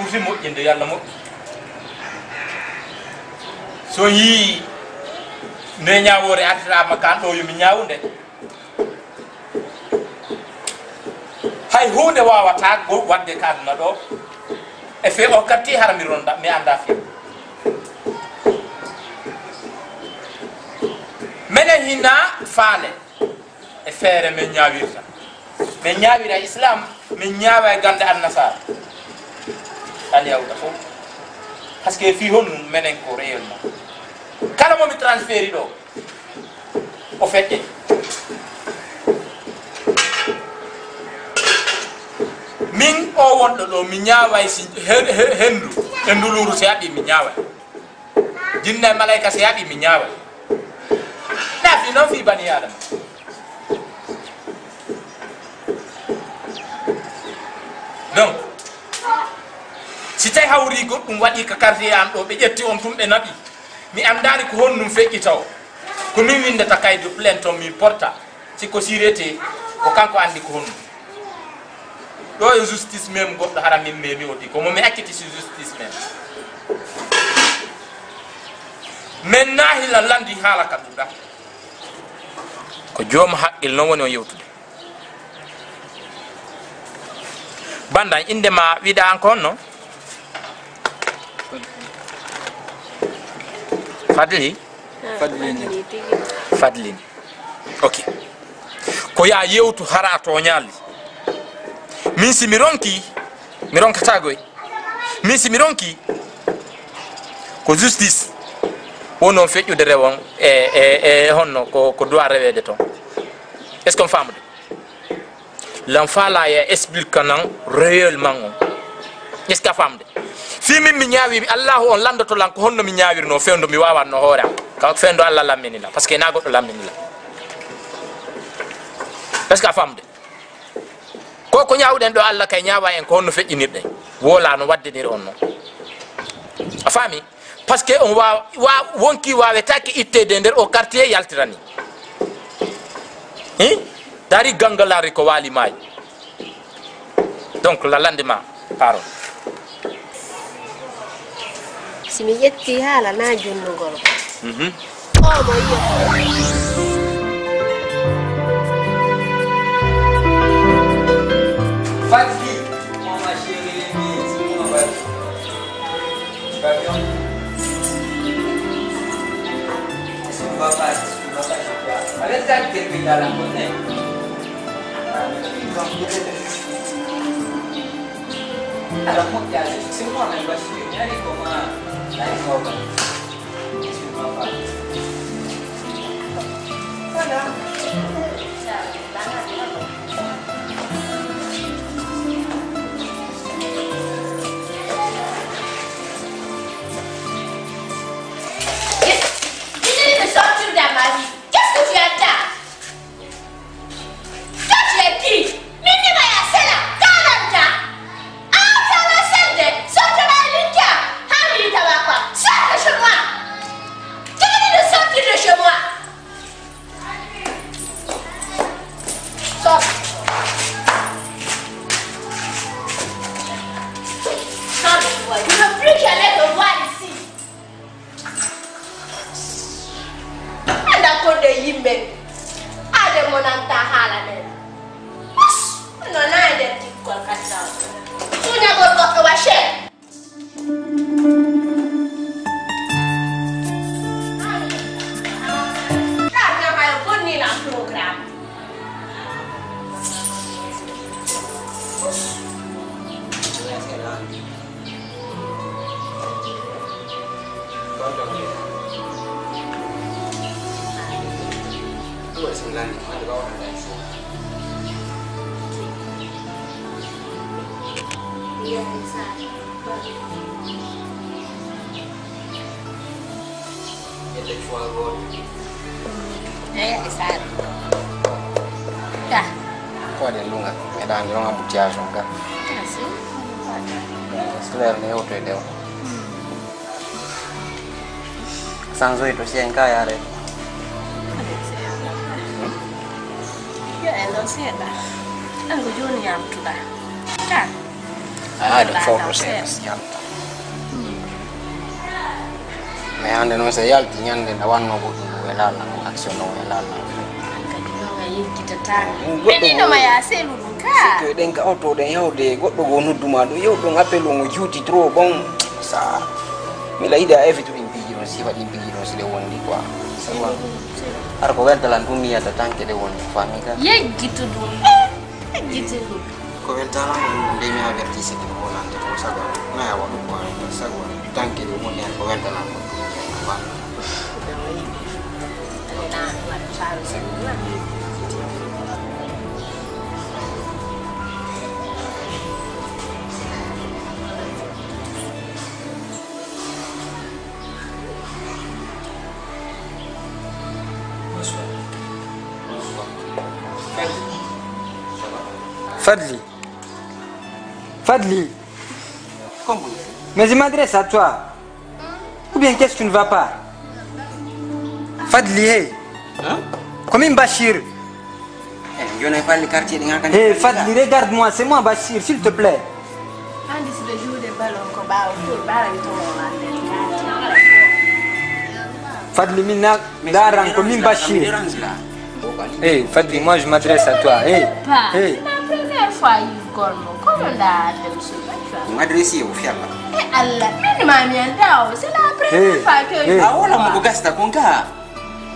kursi mo yende yalla mo so yi ne nyaawore atira makan do yumi nyaawunde hay hunde wawata go wadde kadna do e fe o katti harami ronda mi anda fi menen hina faale e feere men ñaawirta men ñaawira islam men ñaawa e gande annasar ali yawda fo parce que fi honum menen ko réellement kala mo mi transféri do o fette min o wonɗo ɗo mi ñaaway si hendu e nduluru so yaɗi mi ñaaway jinne e malayka so yaɗi mi ñaaway nafi noon fi bani adama donc si tawi hawri goɗɗum waɗi ka quartier an ɗo ɓe ƴetti on tum ɓe naɓi mi andari ko honnum feƴƴi taw ko min windata kaydo plainte on mi porta siko sirete ko kanko andi ko honnum ɗo e justice même goɗɗo hara min memi odi ko momi acciti si justice même men nahila landi haala ka duɗa ko joom haqqil noon woni o yewtude bandan indema wiɗa an ko honno fadli fadlini ok ko ya yewtu hara to ñalli min si mi ronki mi ronkatagoy min si mi ronki ko justice wonon feƴƴude rewon e honno ko doit rewede toon est ce que on famde l'enfant là ya explique nan réellement on est ce que famde fi min mi ñaawi allahu on landoto lan ko honno mi ñaawirno fewndo mi wawanno hoore am ka fewndo allah lamminila parce que na goɗɗo lamminila est ce que famde ko ñaawɗen ɗo allah kay ñaawa en ko honno feƴƴinirɗen wola no waddenir on noon a faami parce que on wonki wawetake ittede nder o quartier yaltirani dari gangalari ko waali maayi donc lalandema parole simi ƴetti haala na jonnugol omo yiya Fadli, ma chérie, comment vas-tu? Tu vas bien? Tu ne vas pas, avec ça, tu es dans la monnaie. Alors, moi, c'est moi, mais ma chérie, allez, comment? Allez, comment? Tu ne vas pas. Voilà. Qu'est-ce que tu attends? Toi, tu es qui? Minima ya sela, kalanta. Ah, ça va selde. Sorte ma linka. Hamili tabakwa. Sors de chez moi. Tu me dis de sortir de chez moi. Sors. Sors de chez moi. Je ne veux plus jamais te voir ici. De yimɓe ade monanta haalane no nayi nder tikkol kadi taw suñagol goɗɗo wa cher ɗarnamayo bonnilam programme Pode lunga, é da longa butiagem, cara. Assim? Setelah ni outro deu. Sanzo itu siang kaya ada. Ya, não sei, tá? Aku jual ni am tu dah. Kan? ada foto saya sialta me ande no se yalti nyande na wanno godu welala action no welala kita tang menino maya selu ka to den ka auto den yawde goddo go nudduma do yawdo ngapelo ngo juti trop bon sa mi la ida evitu impigiro si fa impigiro si de wondi quoi sawa ar ko wentalan dunia ta tanke de wondi famika ye gitu dum gitu dum ko wentalan de mi avertise de volante ko sago na ya wonu ko sago tanke de wondi ko wentalan ko ba na wa charo senua Fadli. Comment? Mais je m'adresse à toi. Ou bien qu'est-ce que tu ne vas pas? Fadli, hey. Hein? Comme Bachir. Je n'ai pas le quartier de Ngakan. Hey, Fadli, regarde-moi, c'est moi Bachir, s'il te plaît. andi c'est le jour de ballon ko ba pour ba la to Fadli, mina daran comme Bachir. Hey, Fadli, moi je m'adresse à toi. Hey. Hey. la première fois il gormo comment la dem so M'adresser au fiaba. Allah mini mami andao c'est la première fois que Ah wala mo gasta konka.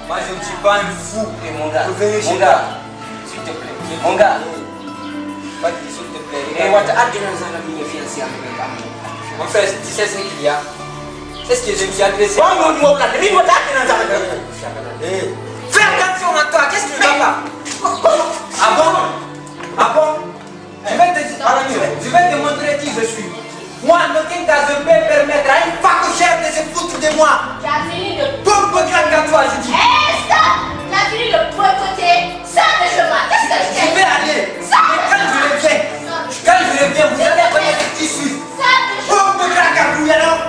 Moi je ne suis pas un fou. Et mon gars. Mon gars. S'il te plaît. Mon gars. Fadli, s'il te plaît. Et what adresse à la mini fiancée avec un Mon frère, tu sais ce qu'il y a? Est-ce que je me suis adressé? Fais attention à toi, qu'est-ce que tu vas pas? Ah bon? Ah bon? Je vais te montrer qui je suis. Moi, nothing that je peux permettre à une facochère de se foutre de moi. tu as fini de Pourquoi grand qu'à toi, je dis? stop tu as fini de toi côté ça de chez moi qu'est-ce que je Je vais aller. Mais quand je reviens, vous allez connaître qui je suis. ça de chez Pourquoi grand qu'à vous, alors?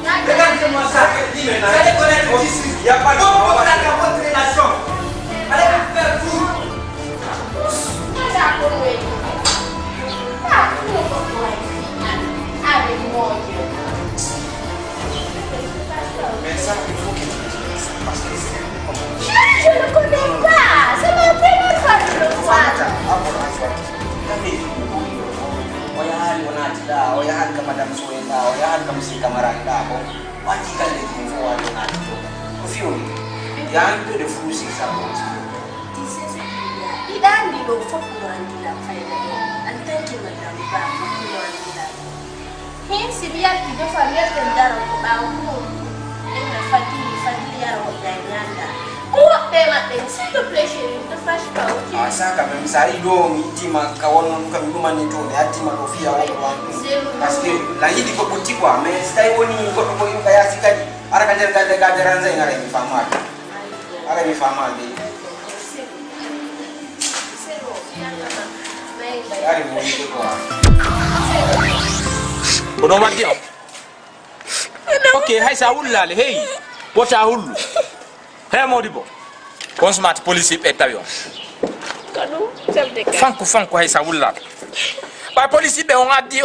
Regardez-moi ça. Vous allez connaître qui je suis. Il n'y a pas de problème dans votre relation. Allez vous faire foutre. Mais ça, il faut que tu me dises ça parce que c'est je ne connais pas c'est ma première fois que je le vois idandi lo fokuno andila fayda en tant que madame ba fokuno andila hin sibiyal ki do famiyal den daro ko ba ko en fadi yaro nyanda ko be ma den s'il te plaît chérie ne fâche pas ok Asa quand même ça ido mitima kawono kama nduma nito ne atima kofia wako wangu parce que la yidi ko buti kwa mais stai woni ko ko yuka yasikadi ara kanjer kande kaderanza ingara mi famade ara mi famade ari mo yiko kwa Bono magio. Okay, hay sa wullale hey. Wota hullu. Hey modibo. Consmat police e tawion. kanu chef de Fanku hay sa wullale. Ba police be on addi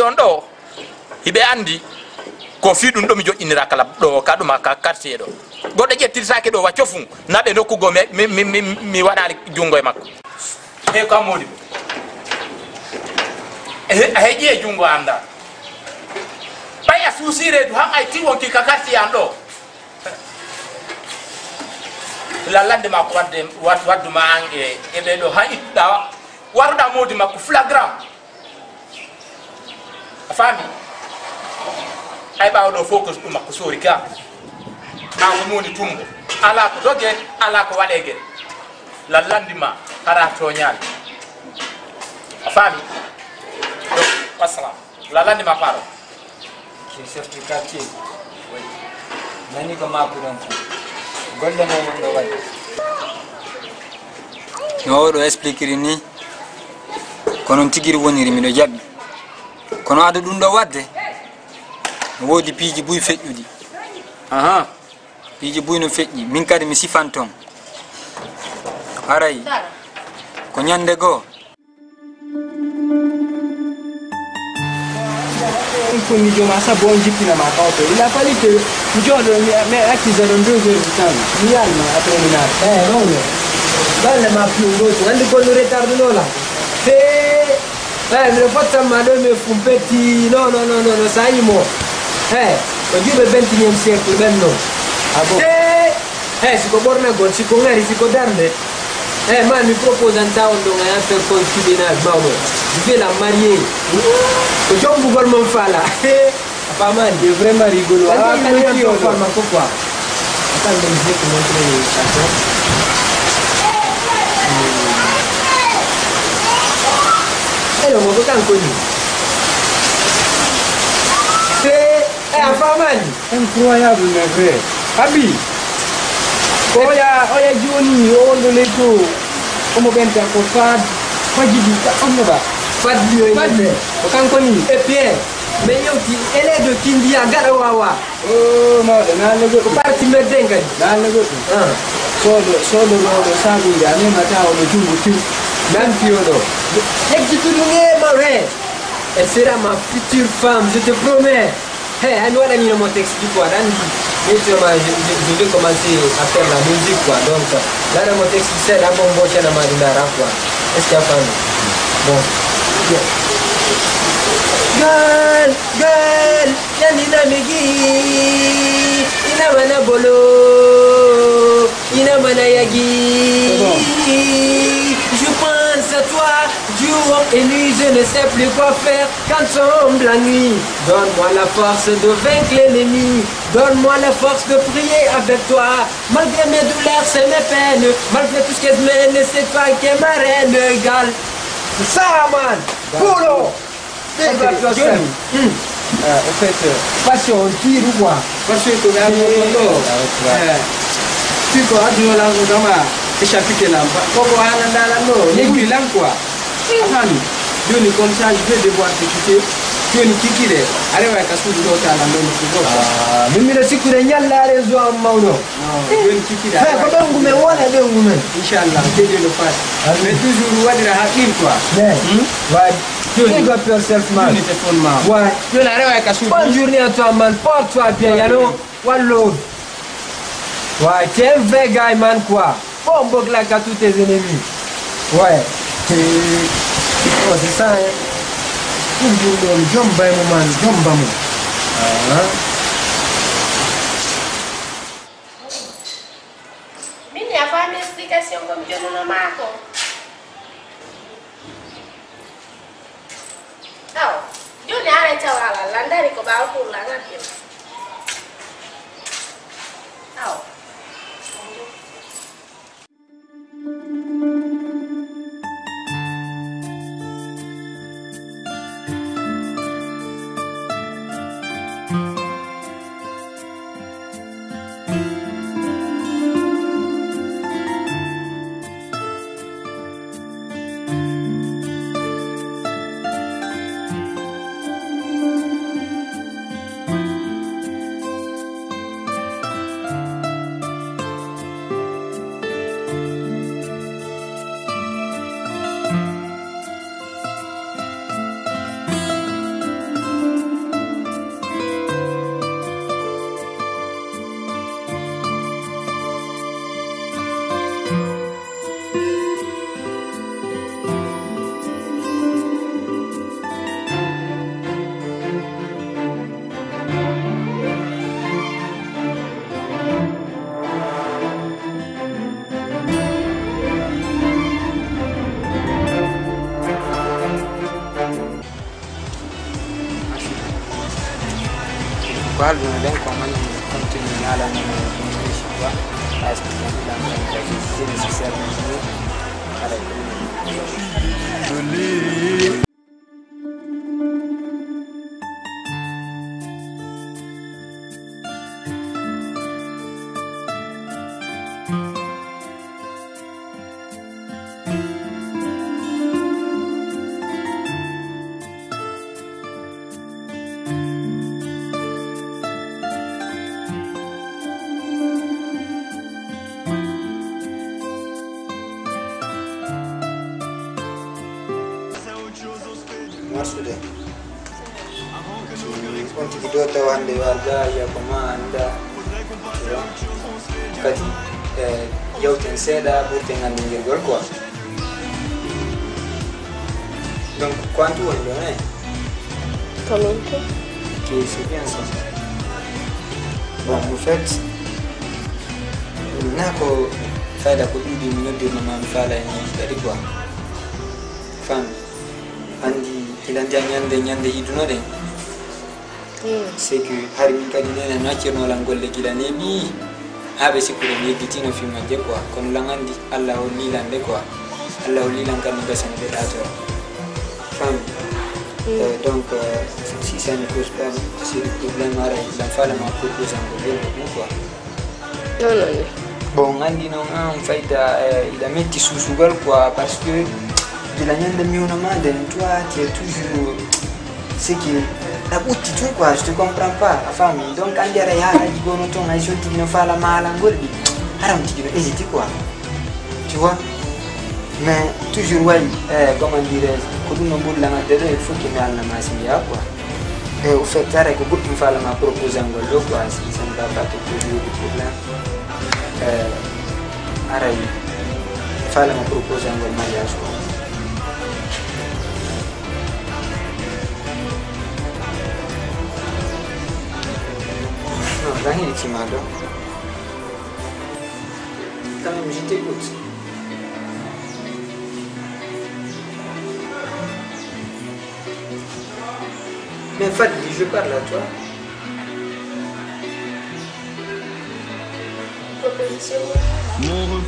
on do. Hibe andi ko fi dum do mi jodinira kala do kaduma ka quartier do. Goddo jettirsaake do wa ciofun nabe nokkugo mi wadali jungo e makko. Hey ko modibo. Heje jungo anda. Baya susire du han ay ti wonki kakati ando. La lande ma ko wadde ma ange e be do han itta waruda modi makko flagrant. Afami. Ay ba do focus du makko sori ka. An moni tumbo. Ala ko doge ala ko wadege. La lande ma kara to nyaali. Afami. Assalam. La lande ma paro. Chef du quartier. Oui. Nani ko ma ko don. Golle mo ndo wadi. No do expliquer ni. Kono tigiri woniri mi do jabbi. Kono adu dum do wadde. Wodi piiji buy fejjudi. Aha. Piiji buy no fejji min kadi mi sifanton. Aray. Ko nyande go. pour nous dire ça bon j'ai pris dans ma carte. Il a fallu que nous jordan mais accusons 2 heures de temps. Ni alma après minute. Non. Dalle ma più rosso, quando con il ritardo non là. Me lo faccio a mano me fumpetti. No, sai mo. Lo giù per 20 secolo, ben no. Si può borna gol, si può ngari, si può darne. Ma mi propose un town dove è per concubinage, ma je vais la marier. Ko jombu gol mon fala. Pas mal, c'est vraiment rigolo. Ah, quand il y a un forme quoi. Attends, je vais te montrer ça. Hello, mo kan ko ni. Afamani. Incroyable mes frères. Abi. Oya Johnny, on le tout. Como ben ter ko fad. Fajidi ta on ba. Fadli yo ni. O kan ko ni. E Pierre. Mais yo ti ele do kindia garawawa. Oh, ma na le go. Parti medenga. Na le go. Solo lo sabu ya ni mata o tu. Même Fiolo. Et que tu nous ma reine. Elle sera ma future femme, je te promets. À nous, on m'a expliqué quoi. Je vais commencer à faire la musique quoi. Donc, là, on m'a expliqué la bombe à la marinara quoi. Est-ce qu'il y a pas bon. Girl, Yanina Megi, Inamana Bolo, Inamana Yagi. Je pense à toi, jour et nuit, je ne sais plus quoi faire quand tombe la nuit. Donne-moi la force de vaincre l'ennemi, donne-moi la force de prier avec toi. Malgré mes douleurs, c'est mes peines, malgré tout ce que je mène, c'est toi qui es ma reine égale. Ça, man, Polo. En fait, passion, tire ou quoi? Passion, tu vas tu peux avoir la chapitre là. Pourquoi on a quoi? Johnny, comme ça, je vais devoir te quitter. Johnny, qui est? Allez, on va casser le dos à la main. Mimi na siku na nyalla rezo amauno. Johnny, qui est? Kwa bangu me wala de ngume. Inch'Allah, que Dieu le fasse. Mais toujours, on va dire à qui quoi? Ouais. Big up yourself, man. Johnny, c'est fondement. Ouais. Johnny, allez, on va casser le dos. Bonne journée à toi, man. Porte-toi bien, yano. One love. Ouais, tu es un vrai guy, man, quoi. Bon, boucle là à tous tes ennemis. Ouais. Oh, c'est ça, hein. Toujours, jump by man, jump by man. Mimi a fait une explication comme Dieu nous l'a marqué. Oh, Dieu n'a arrêté là, l'andari ko ba pour la ngati. Oh. Qual l'elenco magna continuare a qua a spiegare la che necessariamente allora on tigi do tawande warga ya komanda kadi yawten seeɗa ɓurten anndingel gol quoi. Donc quanto woni ɗon e Comunque. que c'est bien ça. Bon, en fait, nako fayda ko ɗuɗi mi noddirno ma mi faala e ñeeji ɗaɗi quoi. Fami andi ila nja ñande yidunoɗen c'est que hari min kadi nene no accirnolal golle gila neeɓi haaɓe sikkude mi yeggitino filmajje quoi kono lan andi allah o lilande quoi allah o lilan kam no gasane ɓe ɗatora fami. Donc si ça ne pose pas de problème il en fallait ma proposition quoi. Non. Bon andi non am fayda ila metti susugal quoi parce que de la ñande mi on ma den toi tu es toujours c'est que la butti tu quoi je te comprends pas la famille donc andi ara ya di gono ton ay sonti no fala mala ngoldi haram ti do hésiter quoi tu vois mais toujours ouais comment dire ko dum no bulla ma dede il faut que mi alna masmiya quoi et au fait ara ko butti fala ma proposer ngol lo quoi si ça ne va pas te poser de problème ara fala ma proposer ngol mariage quoi. Non, Daniel Timado. Quand même, je t'écoute. Mais Fadli, je parle à toi. Proposition.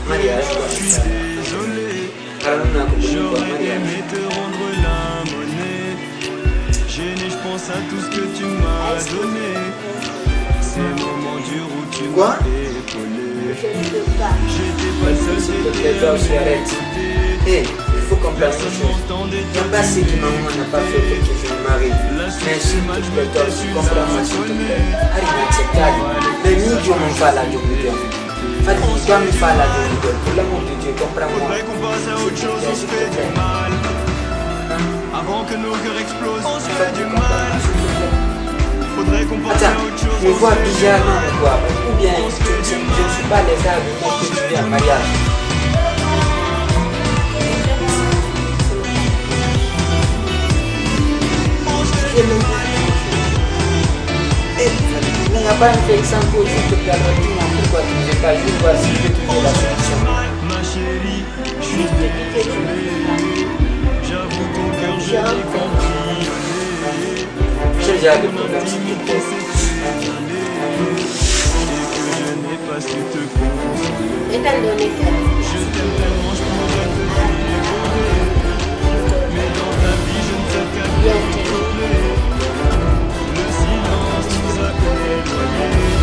Mariage, quoi. Je suis désolé, Alors, on a compris quoi, j'aurais mariage. aimé te rendre la monnaie. Gêné, je pense à tout ce que tu m'as donné. Ces moments durs où tu Quoi? m'as épaulé. Je ne peux pas. J'étais pas le seul, S'il te plaît, c'était toi à aussi, arrête. Hé, il faut comprendre une personne chose. m'entendait J'aime pas ce que maman n'a pas fait pour que je me marie. Mais s'il te plaît, toi aussi, comprends-moi, s'il te plaît. Arrive à accepter. Mais ni Dieu m'en fait la Dieu. Fadli, toi me fais la Dieu. Pour l'amour de Dieu, comprends-moi. Faudrait qu'on passe à autre chose, on se fait du mal. Avant que nos cœurs explosent, on se fait du mal. Faudrait qu'on passe à Attends, autre chose. me vois bizarrement ou quoi? Ou bien je ne suis pas les gars que tu viens en mariage. Il n'y a pas un fait sans cause, s'il te plaît, alors dis-moi pourquoi tu ne sais pas, je vois si je peux trouver la solution. Ma chérie, je suis désolé. J'avoue ton cœur, je l'ai compris. J'ai déjà des problèmes, s'il te plaît. Et que je n'ai pas su te consoler. Étant donné que Je t'aime tellement, je pourrais te délivrer. Mais dans ta vie, je ne sais qu'à te contrôler. Le silence nous a éloignés.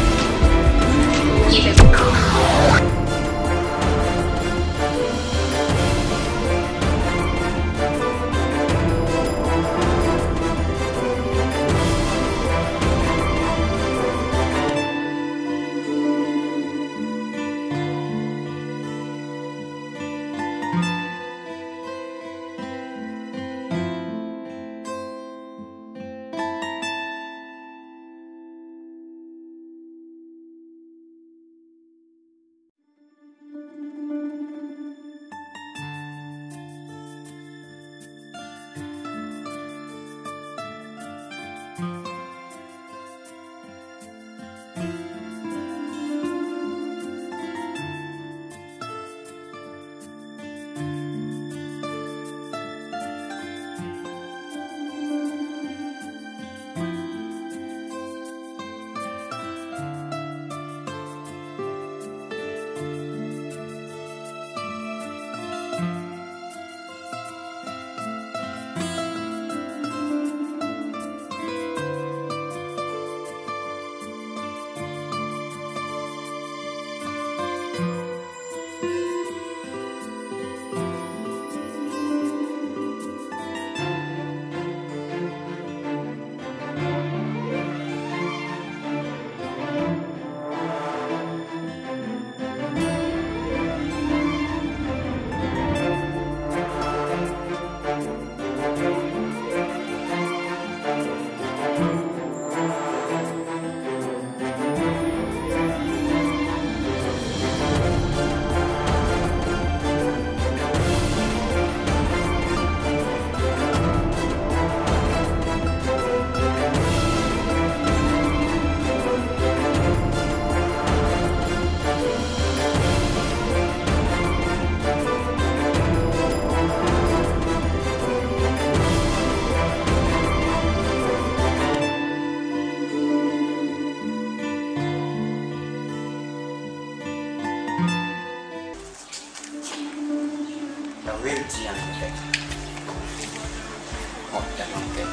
Oh, jangan kayak.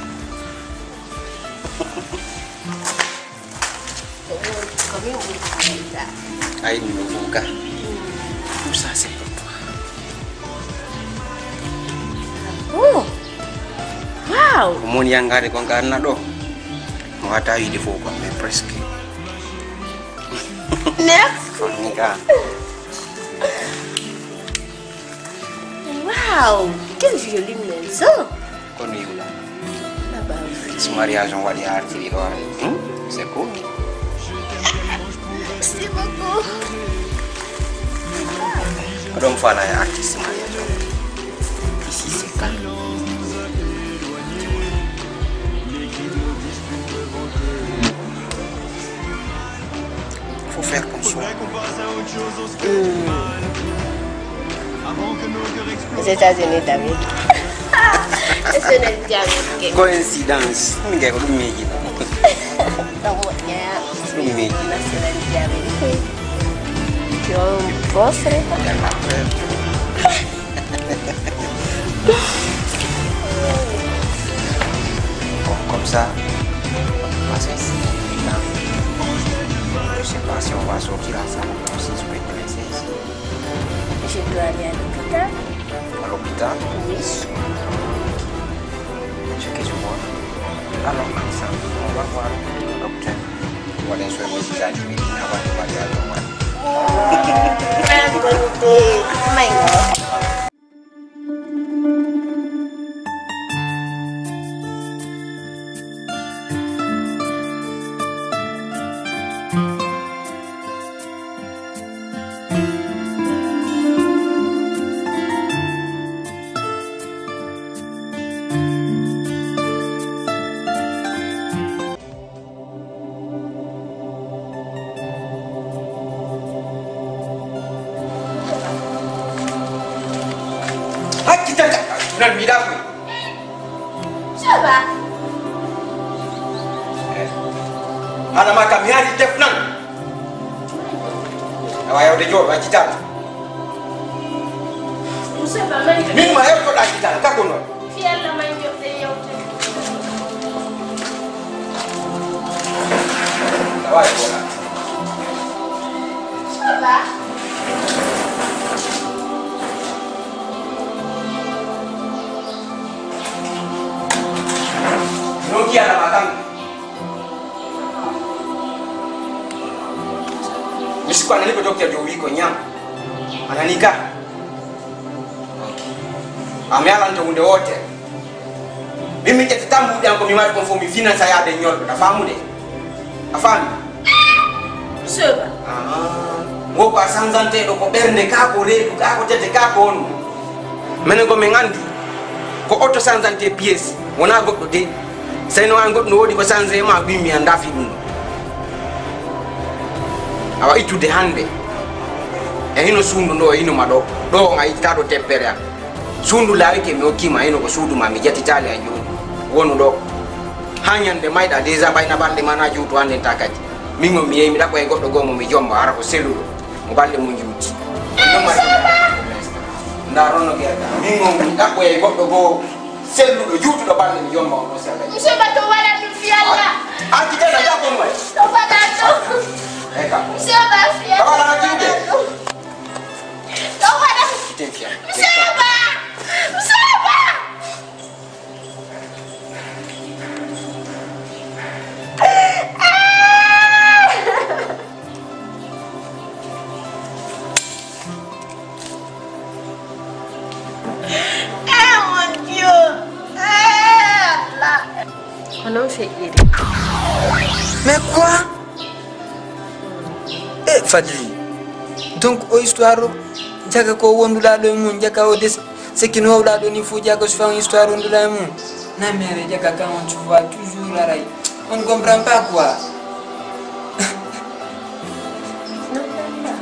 Kami buka. Ayo buka. Usah seperti. Oh. Wow. Kemudian gak ada kong karena doh. Mau ada ide fokus me preski. Next. Nikah. Wow. Quel joli maison. Kono yula. Là-bas. Ce mariage on va dire arti di loro. C'est cool. Merci beaucoup. Kadang fala ya artis mariage. Ici c'est calme. Faut faire comme ça. Les États-Unis d'Amérique. Ce n'est jamais que. Coincidence. Minggu aku lumigi. Semuanya. Lumigi. Nationalité d'Amérique. Tu as un boss, Dan après. Comme ça. Parce que si je sais pas si on va sortir ensemble aussi, je peux te laisser ici. Je dois aller à l'hôpital. À l'hôpital, Oui. ce que je vois. Alors, ensemble, on va voir le docteur. On va les soins médicaux avant de parler à l'hôpital. Nan mida ku. Ça va? Ana maka miari def nan. Awa yow de jor ba ci tal. Monsieur va man Min ma yow ko da ci tal ka ko non. fi Yàlla man jox de yow te. Awa yow la. Ça va? No ki ana makam. Misi kwa nalipo dokter jo wiko nyam. Ananika. Ameala nto unde wote. Mimi ketitambu yango mi mari konfomi finance ya de nyol tafamu de. Afamu. Ça va? Ngoko asanzante do ko berne ka ko redu ka ko tete ka ko on. Menen go mengandi. Ko auto sanzante pièce. Wona goddo de. Sayno an goddo wodi ko sanze ma bimi anda fi dum. Awa itude hande. E hino sundu ndo hino mado. Do ngai tado tempere. Sundu lawi ke mi okima hino ko sudu ma mi jati tali a joni. Wonu do. Hanyande maida deza bayna bande mana jutu ande takati. Mingo mi yemi da ko e goddo gomo mi jomba ara ko seludo. Mo balle mo juuti. No ma. Ndarono gerta. Mingo mi da ko e goddo go seludo juutu do balle mi jomba on sala. Monsieur va to wala tu fi Yàlla. Anti tena da ko mo. To wala to. Eka. Monsieur va fi Yàlla. Wala na kinde. To wala. Kitefia. Monsieur va. Monsieur va. Mon Dieu. Là. On en fait aider. Mais quoi? Eh Fadli. Donc o histoire jaga ko wondula do mun jaga o des ce qui nous là do ni faut jaga se faire une histoire wondula mun. Na mère jaga quand tu vois toujours la raille. On ne comprend pas quoi. Non, non, non.